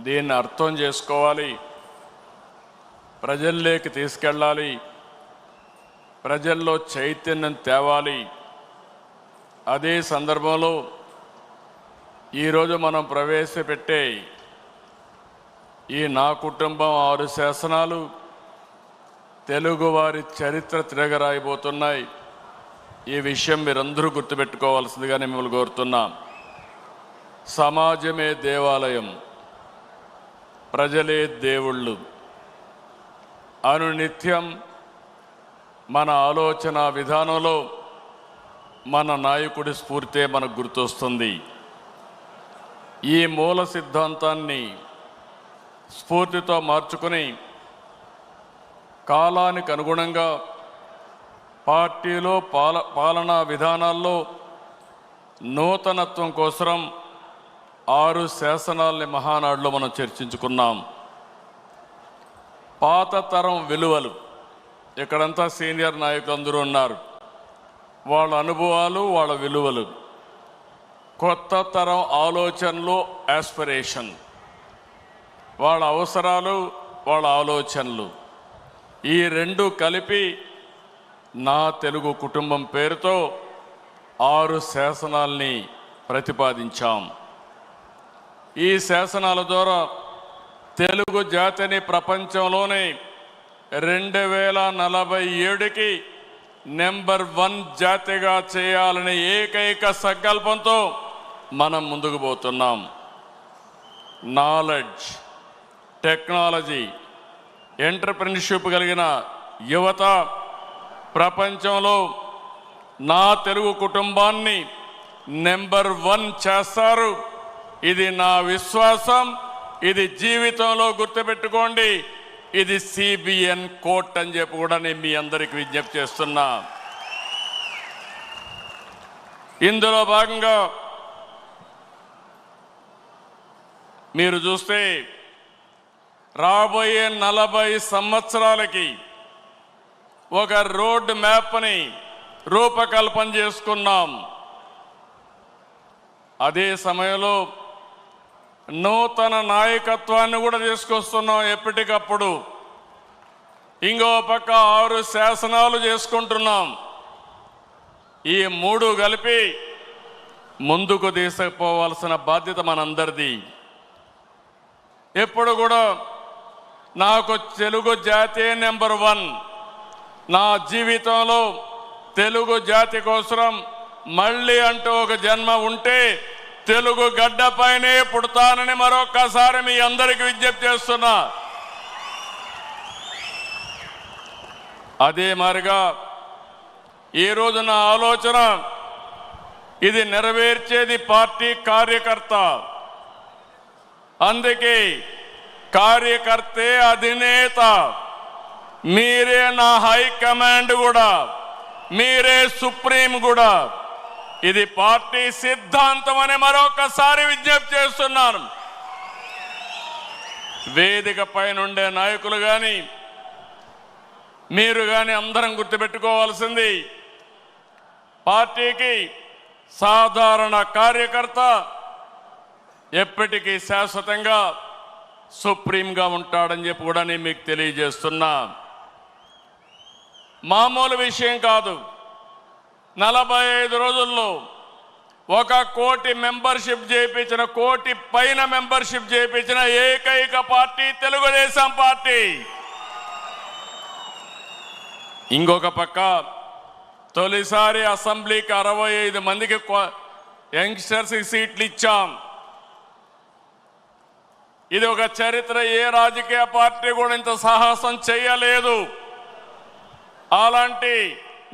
దీన్ని అర్థం చేసుకోవాలి, ప్రజల్లోకి తీసుకెళ్ళాలి, ప్రజల్లో చైతన్యం తేవాలి. అదే సందర్భంలో ఈరోజు మనం ప్రవేశపెట్టే ఈ నా కుటుంబం 6 శాసనాలు తెలుగువారి చరిత్ర తిరగరాయబోతున్నాయి. ఈ విషయం మీరందరూ గుర్తుపెట్టుకోవాల్సిందిగా నేను మిమ్మల్ని కోరుతున్నాం. సమాజమే దేవాలయం, ప్రజలే దేవుళ్ళు. అనునిత్యం మన ఆలోచన విధానంలో మన నాయకుడి స్ఫూర్తే మనకు గుర్తొస్తుంది. ఈ మూల సిద్ధాంతాన్ని స్ఫూర్తితో మార్చుకుని కాలానికి అనుగుణంగా పార్టీలో పాలనా విధానాల్లో నూతనత్వం కోసం 6 శాసనాల్ని మహానాడులో మనం చర్చించుకున్నాం. పాత తరం విలువలు, ఇక్కడంతా సీనియర్ నాయకులు అందరూ ఉన్నారు, వాళ్ళ అనుభవాలు, వాళ్ళ విలువలు. కొత్త తరం ఆలోచనలు, యాస్పిరేషన్, వాళ్ళ అవసరాలు, వాళ్ళ ఆలోచనలు. ఈ రెండు కలిపి నా తెలుగు కుటుంబం పేరుతో 6 శాసనాల్ని ప్రతిపాదించాం. ఈ శాసనాల ద్వారా తెలుగు జాతిని ప్రపంచంలోనే 2047కి నెంబర్ 1 జాతిగా చేయాలనే ఏకైక సంకల్పంతో మనం ముందుకు పోతున్నాం. నాలెడ్జ్, టెక్నాలజీ, ఎంటర్‌ప్రెన్యూర్‌షిప్ కలిగిన యువత ప్రపంచంలో నా తెలుగు కుటుంబాన్ని నెంబర్ 1 చేస్తారు. ఇది నా విశ్వాసం, ఇది జీవితంలో గుర్తుపెట్టుకోండి. ఇది CBN కోట్ అని చెప్పి కూడా నేను మీ అందరికి విజ్ఞప్తి చేస్తున్నా. ఇందులో భాగంగా మీరు చూస్తే రాబోయే 40 సంవత్సరాలకి ఒక రోడ్ మ్యాప్ని రూపకల్పన చేసుకున్నాం. అదే సమయంలో నూతన నాయకత్వాన్ని కూడా తీసుకొస్తున్నాం ఎప్పటికప్పుడు. ఇంకో పక్క 6 శాసనాలు చేసుకుంటున్నాం. ఈ 3 కలిపి ముందుకు తీసుకుపోవాల్సిన బాధ్యత మనందరిది. ఎప్పుడు కూడా నాకు తెలుగు జాతి నెంబర్ 1. నా జీవితంలో తెలుగు జాతి కోసం మళ్ళీ అంటూ ఒక జన్మ ఉంటే తెలుగు గడ్డపైనే పుడతానని మరొక్కసారి మీ అందరికీ విజ్ఞప్తి చేస్తున్నా. అదే మాదిరిగా ఈరోజు నా ఆలోచన, ఇది నెరవేర్చేది పార్టీ కార్యకర్త. అందుకే కార్యకర్తే అధినేత. మీరే నా హైకమాండ్ కూడా, మీరే సుప్రీం కూడా. ఇది పార్టీ సిద్ధాంతం అని మరొకసారి విజ్ఞప్తి చేస్తున్నాను. వేదిక పైన ఉండే నాయకులు కానీ మీరు కానీ అందరం గుర్తుపెట్టుకోవాల్సింది, పార్టీకి సాధారణ కార్యకర్త ఎప్పటికీ శాశ్వతంగా సుప్రీంగా ఉంటాడని చెప్పి కూడా నేను మీకు తెలియజేస్తున్నా. మామూలు విషయం కాదు. 45 రోజుల్లో 1 కోటి మెంబర్షిప్ చేయించిన, 1 కోటి పైన మెంబర్షిప్ చేయించిన ఏకైక పార్టీ తెలుగుదేశం పార్టీ. ఇంకొక పక్క తొలిసారి అసెంబ్లీకి 65 మందికి యంగ్స్టర్స్కి సీట్లు ఇచ్చాం. ఇది ఒక చరిత్ర. ఏ రాజకీయ పార్టీ కూడా ఇంత సాహసం చేయలేదు. అలాంటి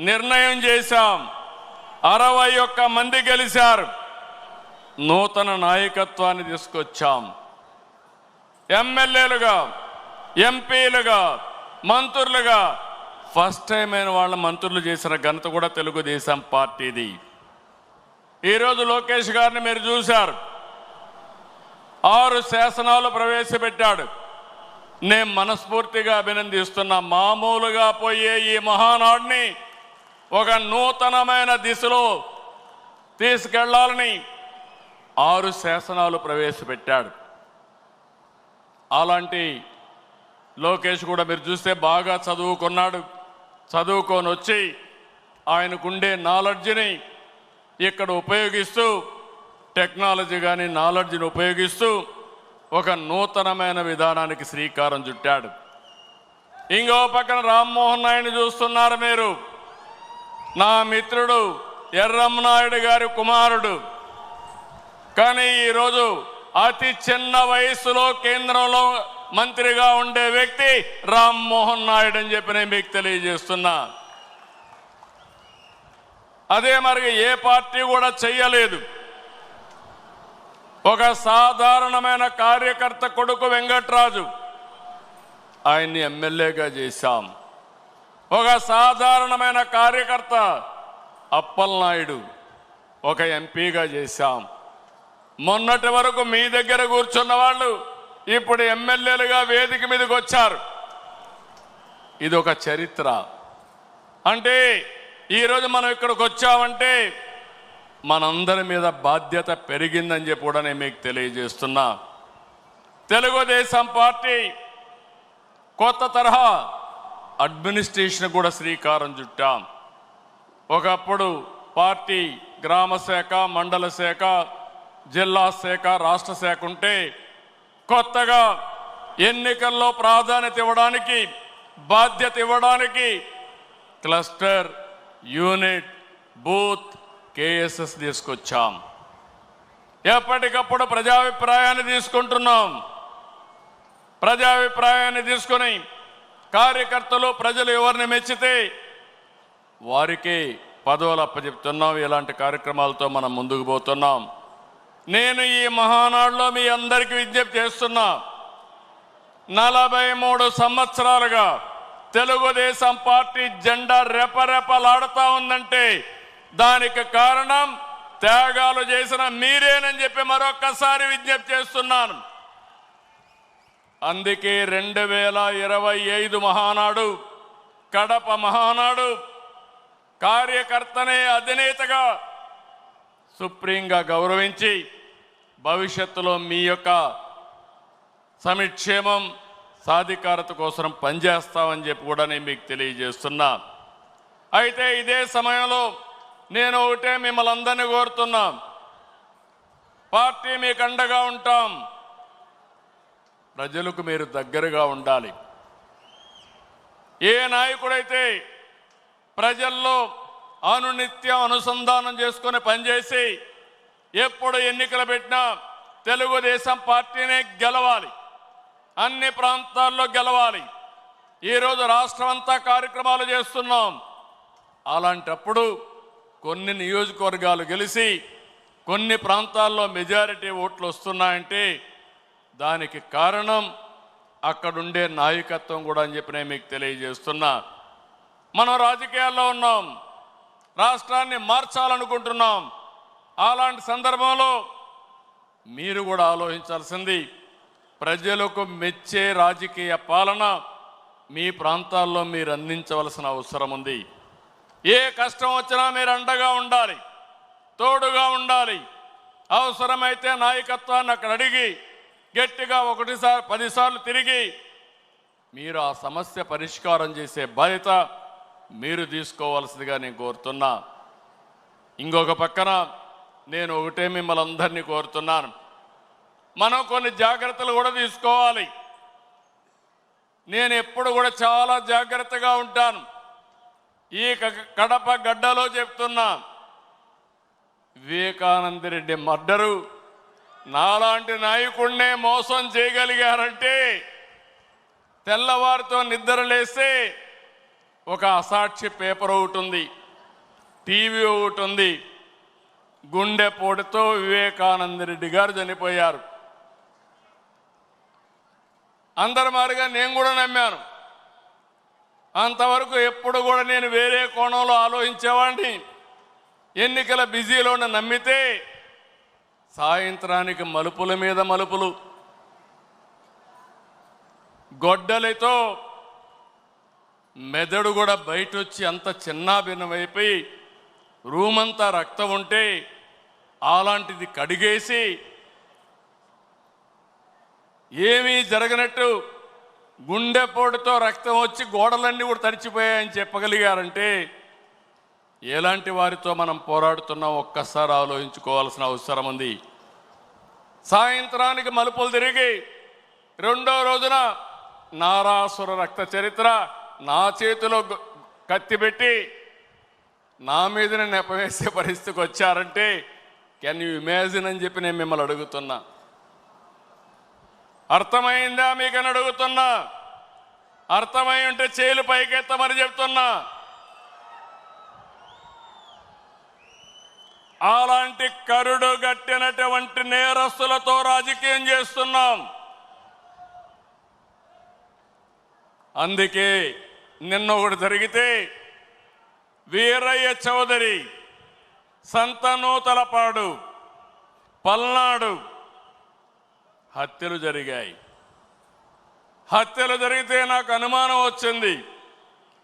నిర్ణయం చేశాం. 61 మంది గెలిచారు. నూతన నాయకత్వాన్ని తీసుకొచ్చాం. ఎమ్మెల్యేలుగా, ఎంపీలుగా, మంత్రులుగా ఫస్ట్ టైం అయిన వాళ్ళ మంత్రులు చేసిన ఘనత కూడా తెలుగుదేశం పార్టీది. ఈరోజు లోకేష్ గారిని మీరు చూశారు, 6 శాసనాలు ప్రవేశపెట్టాడు. నేను మనస్ఫూర్తిగా అభినందిస్తున్నా. మామూలుగా పోయే ఈ మహానాడుని ఒక నూతనమైన దిశలో తీసుకెళ్లాలని 6 శాసనాలు ప్రవేశపెట్టాడు. అలాంటి లోకేష్ కూడా మీరు చూస్తే బాగా చదువుకున్నాడు. చదువుకొని వచ్చి ఆయనకుండే నాలెడ్జ్ని ఇక్కడ ఉపయోగిస్తూ, టెక్నాలజీ కానీ నాలెడ్జ్ని ఉపయోగిస్తూ ఒక నూతనమైన విధానానికి శ్రీకారం చుట్టాడు. ఇంకో పక్కన రామ్మోహన్ నాయుడు చూస్తున్నారు మీరు. నా మిత్రుడు ఎర్రమనాయుడు గారి కుమారుడు. కానీ ఈరోజు అతి చిన్న వయసులో కేంద్రంలో మంత్రిగా ఉండే వ్యక్తి రామ్మోహన్ నాయుడు అని చెప్పి నేను మీకు తెలియజేస్తున్నా. అదే మరి ఏ పార్టీ కూడా చెయ్యలేదు. ఒక సాధారణమైన కార్యకర్త కొడుకు వెంకట్రాజు, ఆయన్ని ఎమ్మెల్యేగా చేశాం. ఒక సాధారణమైన కార్యకర్త అప్పలనాయుడు ఒక ఎంపీగా చేశాం. మొన్నటి వరకు మీ దగ్గర కూర్చున్న వాళ్ళు ఇప్పుడు ఎమ్మెల్యేలుగా వేదిక మీదకి వచ్చారు. ఇది ఒక చరిత్ర. అంటే ఈరోజు మనం ఇక్కడికి వచ్చామంటే మనందరి మీద బాధ్యత పెరిగిందని చెప్పి కూడా నేను మీకు తెలియజేస్తున్నా. తెలుగుదేశం పార్టీ కొత్త తరహా అడ్మినిస్ట్రేషన్ కూడా శ్రీకారం చుట్టాం. ఒకప్పుడు పార్టీ గ్రామ శాఖ, మండల శాఖ, జిల్లా శాఖ, రాష్ట్ర శాఖ ఉంటే కొత్తగా ఎన్నికల్లో ప్రాధాన్యత ఇవ్వడానికి, బాధ్యత ఇవ్వడానికి క్లస్టర్, యూనిట్, బూత్, కేఎస్ఎస్ తీసుకొచ్చాం. ఎప్పటికప్పుడు ప్రజాభిప్రాయాన్ని తీసుకుంటున్నాం. ప్రజాభిప్రాయాన్ని తీసుకుని కార్యకర్తలు, ప్రజలు ఎవరిని మెచ్చితే వారికి పదవులు అప్పచెప్తున్నాం. ఇలాంటి కార్యక్రమాలతో మనం ముందుకు పోతున్నాం. నేను ఈ మహానాడులో మీ అందరికీ విజ్ఞప్తి చేస్తున్నా. 43 సంవత్సరాలుగా తెలుగుదేశం పార్టీ జెండా రెపరెపలాడుతూ ఉందంటే దానికి కారణం త్యాగాలు చేసిన మీరేనని చెప్పి మరొక్కసారి విజ్ఞప్తి చేస్తున్నాను. అందుకే 2025 మహానాడు, కడప మహానాడు కార్యకర్తనే అధినేతగా సుప్రీంగా గౌరవించి భవిష్యత్తులో మీ యొక్క సంక్షేమం, సాధికారత కోసం పనిచేస్తామని చెప్పి కూడా నేను మీకు తెలియజేస్తున్నా. అయితే ఇదే సమయంలో నేను ఒకటే మిమ్మల్ని అందరినీ కోరుతున్నా. పార్టీ మీకు అండగా ఉంటాం. ప్రజలకు మీరు దగ్గరగా ఉండాలి. ఏ నాయకుడైతే ప్రజల్లో అనునిత్యం అనుసంధానం చేసుకుని పనిచేసి ఎప్పుడు ఎన్నికలు పెట్టినా తెలుగుదేశం పార్టీనే గెలవాలి, అన్ని ప్రాంతాల్లో గెలవాలి. ఈరోజు రాష్ట్రం అంతా కార్యక్రమాలు చేస్తున్నాం. అలాంటప్పుడు కొన్ని నియోజకవర్గాలు గెలిచి కొన్ని ప్రాంతాల్లో మెజారిటీ ఓట్లు వస్తున్నాయంటే దానికి కారణం అక్కడుండే నాయకత్వం కూడా అని చెప్పి నేను మీకు తెలియజేస్తున్నా. మనం రాజకీయాల్లో ఉన్నాం, రాష్ట్రాన్ని మార్చాలనుకుంటున్నాం. అలాంటి సందర్భంలో మీరు కూడా ఆలోచించాల్సింది, ప్రజలకు మెచ్చే రాజకీయ పాలన మీ ప్రాంతాల్లో మీరు అందించవలసిన అవసరం ఉంది. ఏ కష్టం వచ్చినా మీరు అండగా ఉండాలి, తోడుగా ఉండాలి. అవసరమైతే నాయకత్వాన్ని అక్కడ అడిగి గట్టిగా 10 సార్లు తిరిగి మీరు ఆ సమస్య పరిష్కారం చేసే బాధ్యత మీరు తీసుకోవాల్సిందిగా నేను కోరుతున్నా. ఇంకొక పక్కన నేను ఒకటే మిమ్మల్ని అందరినీ కోరుతున్నాను, మనం కొన్ని జాగ్రత్తలు కూడా తీసుకోవాలి. నేను ఎప్పుడు కూడా చాలా జాగ్రత్తగా ఉంటాను. ఈ కడప గడ్డలో చెప్తున్నా, వివేకానంద రెడ్డి మర్డరు నాలాంటి నాయకుడినే మోసం చేయగలిగారంటే తెల్లవారితో నిద్రలేస్తే ఒక అసాక్షి పేపర్ ఒకటి ఉంది, టీవీ ఒకటి ఉంది. గుండెపోటుతో వివేకానంద రెడ్డి గారు చనిపోయారు. అందరి మాదిరిగా నేను కూడా నమ్మాను. అంతవరకు ఎప్పుడు కూడా నేను వేరే కోణంలో ఆలోచించేవాడిని. ఎన్నికల బిజీలో నమ్మితే సాయంత్రానికి మలుపుల మీద మలుపులు, గొడ్డలితో మెదడు కూడా బయట వచ్చి అంత చిన్నాభిన్నమైపోయి రూమంతా రక్తం ఉంటే అలాంటిది కడిగేసి ఏమీ జరగనట్టు గుండెపోటుతో రక్తం వచ్చి గోడలన్నీ కూడా తడిచిపోయాయని చెప్పగలిగారంటే ఎలాంటి వారితో మనం పోరాడుతున్నాం ఒక్కసారి ఆలోచించుకోవాల్సిన అవసరం ఉంది. సాయంత్రానికి మలుపులు తిరిగి రెండో రోజున నారాసుర రక్త చరిత్ర నా చేతిలో కత్తి పెట్టి నా మీదనే నెపవేసే పరిస్థితికి వచ్చారంటే కెన్ యూ ఇమాజిన్ అని చెప్పి నేను మిమ్మల్ని అడుగుతున్నా. అర్థమైందా మీకని అడుగుతున్నా. అర్థమై ఉంటే చేలు పైకెత్తమని చెప్తున్నా. అలాంటి కరుడు గట్టినటువంటి నేరస్తులతో రాజకీయం చేస్తున్నాం. అందుకే నిన్న ఒకటి జరిగితే వీరయ్య చౌదరి, సంతనూతలపాడు, పల్నాడు హత్యలు జరిగాయి. హత్యలు జరిగితే నాకు అనుమానం వచ్చింది.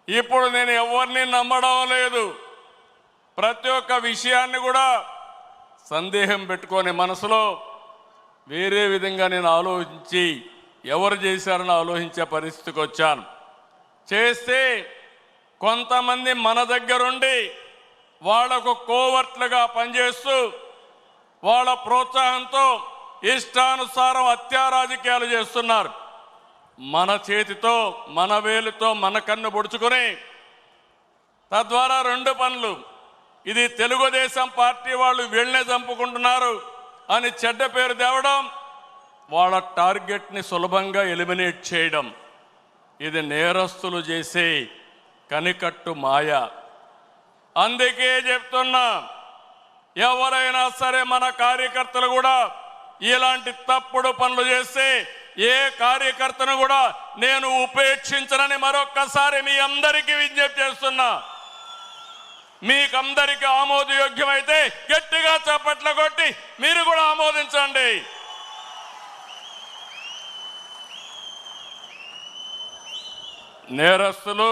ఇప్పుడు నేను ఎవరిని నమ్మడం లేదు. ప్రతి ఒక్క విషయాన్ని కూడా సందేహం పెట్టుకొని మనసులో వేరే విధంగా నేను ఆలోచించి ఎవరు చేశారని ఆలోచించే పరిస్థితికి వచ్చాను. చేస్తే కొంతమంది మన దగ్గరుండి వాళ్లకు కోవర్ట్లుగా పనిచేస్తూ వాళ్ళ ప్రోత్సాహంతో ఇష్టానుసారం హత్యా రాజకీయాలు చేస్తున్నారు. మన చేతితో మన వేలుతో మన కన్ను పొడుచుకొని తద్వారా రెండు పనులు, ఇది తెలుగుదేశం పార్టీ వాళ్ళు వీళ్ళనే చంపుకుంటున్నారు అని చెడ్డ పేరు తేవడం, వాళ్ళ టార్గెట్ని సులభంగా ఎలిమినేట్ చేయడం, ఇది నేరస్తులు చేసే కనికట్టు మాయ. అందుకే చెప్తున్నా, ఎవరైనా సరే మన కార్యకర్తలు కూడా ఇలాంటి తప్పుడు పనులు చేస్తే ఏ కార్యకర్తను కూడా నేను ఉపేక్షించనని మరొక్కసారి మీ అందరికీ విజ్ఞప్తి చేస్తున్నా. మీకందరికీ ఆమోదయోగ్యమైతే గట్టిగా చప్పట్లు కొట్టి మీరు కూడా ఆమోదించండి. నేరస్తులు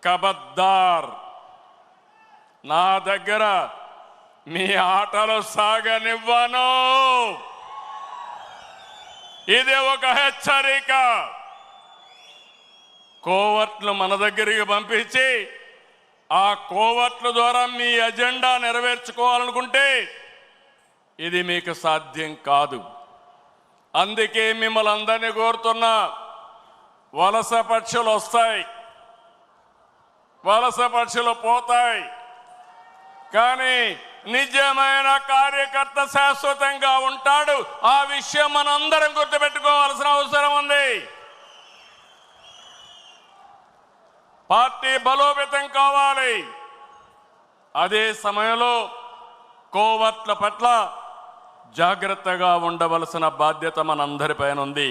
కబద్దార్, నా దగ్గర మీ ఆటలు సాగనివ్వను. ఇది ఒక హెచ్చరిక. కోవర్ట్లు మన దగ్గరికి పంపించి ఆ కోవర్ట్ల ద్వారా మీ అజెండా నెరవేర్చుకోవాలనుకుంటే ఇది మీకు సాధ్యం కాదు. అందుకే మిమ్మల్ని అందరినీ కోరుతున్నా, వలస పక్షులు వస్తాయి, వలస పక్షులు పోతాయి, కానీ నిజమైన కార్యకర్త శాశ్వతంగా ఉంటాడు. ఆ విషయం మనందరం గుర్తుపెట్టుకోవాల్సిన అవసరం ఉంది. పార్టీ బలోపేతం కావాలి. అదే సమయంలో కోవర్ట్ల పట్ల జాగ్రత్తగా ఉండవలసిన బాధ్యత మనందరిపైన ఉంది.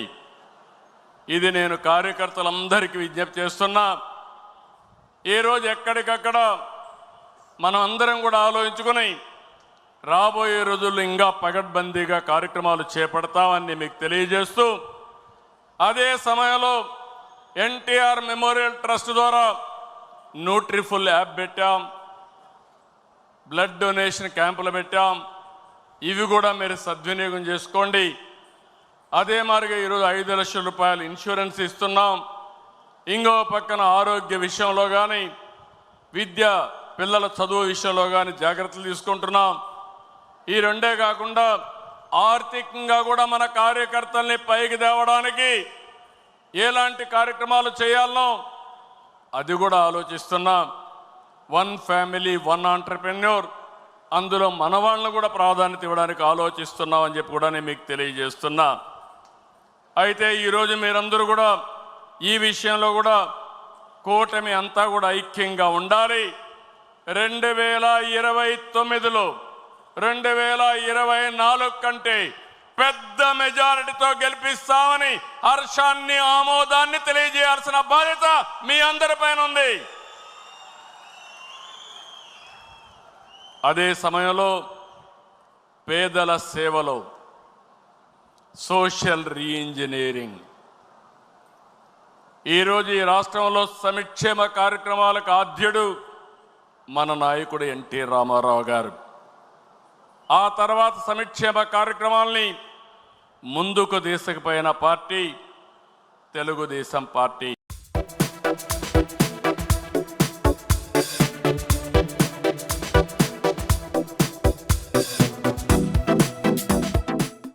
ఇది నేను కార్యకర్తలందరికీ విజ్ఞప్తి చేస్తున్నా. ఈరోజు ఎక్కడికక్కడ మనం అందరం కూడా ఆలోచించుకొని రాబోయే రోజుల్లో ఇంకా పగడ్బందీగా కార్యక్రమాలు చేపడతామని మీకు తెలియజేస్తూ, అదే సమయంలో ఎన్టీఆర్ మెమోరియల్ ట్రస్ట్ ద్వారా న్యూట్రిఫుల్ యాప్ పెట్టాం, బ్లడ్ డొనేషన్ క్యాంపులు పెట్టాం. ఇవి కూడా మీరు సద్వినియోగం చేసుకోండి. అదే మాదిరిగా ఈరోజు 5 లక్షల రూపాయలు ఇన్సూరెన్స్ ఇస్తున్నాం. ఇంకో పక్కన ఆరోగ్య విషయంలో కానీ, విద్య పిల్లల చదువు విషయంలో కానీ జాగ్రత్తలు తీసుకుంటున్నాం. ఈ రెండే కాకుండా ఆర్థికంగా కూడా మన కార్యకర్తల్ని పైకి తేవడానికి ఎలాంటి కార్యక్రమాలు చేయాలనో అది కూడా ఆలోచిస్తున్నాం. 1 ఫ్యామిలీ 1 ఆంటర్‌ప్రెన్యూర్, అందులో మన వాళ్ళని కూడా ప్రాధాన్యత ఇవ్వడానికి ఆలోచిస్తున్నాం అని చెప్పి కూడా నేను మీకు తెలియజేస్తున్నా. అయితే ఈరోజు మీరందరూ కూడా ఈ విషయంలో కూడా కూటమి అంతా కూడా ఐక్యంగా ఉండాలి. 2029లో 2024 కంటే పెద్ద మెజారిటీతో గెలిపిస్తామని హర్షాన్ని ఆమోదాన్ని తెలియజేయాల్సిన బాధ్యత మీ అందరిపైన ఉంది. అదే సమయంలో పేదల సేవలో సోషల్ రీఇంజనీరింగ్, ఈరోజు ఈ రాష్ట్రంలో సంక్షేమ కార్యక్రమాలకు ఆద్యుడు మన నాయకుడు ఎన్టీ రామారావు గారు. ఆ తర్వాత సంక్షేమ కార్యక్రమాల్ని ముందుకు తీసుకుపోయిన పార్టీ తెలుగుదేశం పార్టీ.